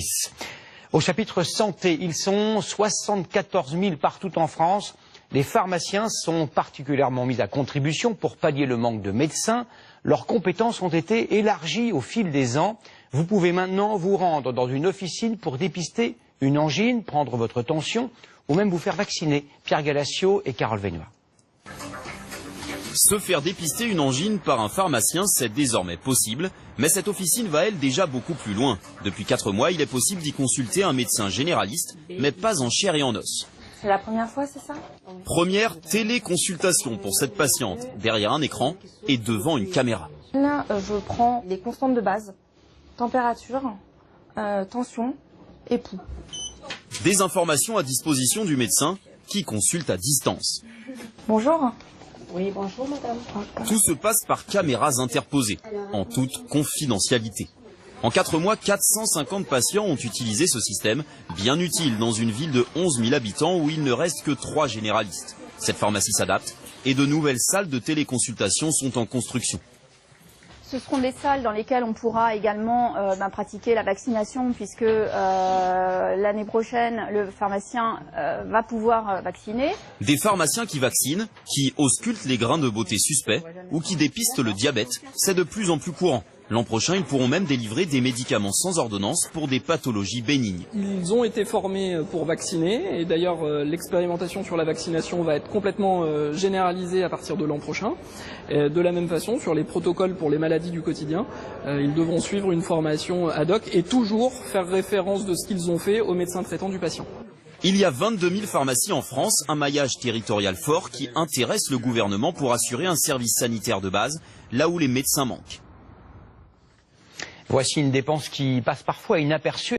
6. Au chapitre santé, ils sont 74 000 partout en France. Les pharmaciens sont particulièrement mis à contribution pour pallier le manque de médecins. Leurs compétences ont été élargies au fil des ans. Vous pouvez maintenant vous rendre dans une officine pour dépister une angine, prendre votre tension ou même vous faire vacciner. Pierre Galassio et Carole Vénois. Se faire dépister une angine par un pharmacien, c'est désormais possible. Mais cette officine va, elle, déjà beaucoup plus loin. Depuis 4 mois, il est possible d'y consulter un médecin généraliste, mais pas en chair et en os. C'est la première fois, c'est ça? Première téléconsultation pour cette patiente, derrière un écran et devant une caméra. Là, je prends les constantes de base, température, tension et pouls. Des informations à disposition du médecin qui consulte à distance. Bonjour. Oui, bonjour madame. Tout se passe par caméras interposées, en toute confidentialité. En 4 mois, 450 patients ont utilisé ce système, bien utile dans une ville de 11 000 habitants où il ne reste que 3 généralistes. Cette pharmacie s'adapte et de nouvelles salles de téléconsultation sont en construction. Ce seront des salles dans lesquelles on pourra également pratiquer la vaccination puisque l'année prochaine, le pharmacien va pouvoir vacciner. Des pharmaciens qui vaccinent, qui auscultent les grains de beauté suspects ou qui dépistent le diabète, c'est de plus en plus courant. L'an prochain, ils pourront même délivrer des médicaments sans ordonnance pour des pathologies bénignes. Ils ont été formés pour vacciner et d'ailleurs l'expérimentation sur la vaccination va être complètement généralisée à partir de l'an prochain. Et de la même façon, sur les protocoles pour les maladies du quotidien, ils devront suivre une formation ad hoc et toujours faire référence de ce qu'ils ont fait au médecin traitant du patient. Il y a 22 000 pharmacies en France, un maillage territorial fort qui intéresse le gouvernement pour assurer un service sanitaire de base, là où les médecins manquent. Voici une dépense qui passe parfois inaperçue.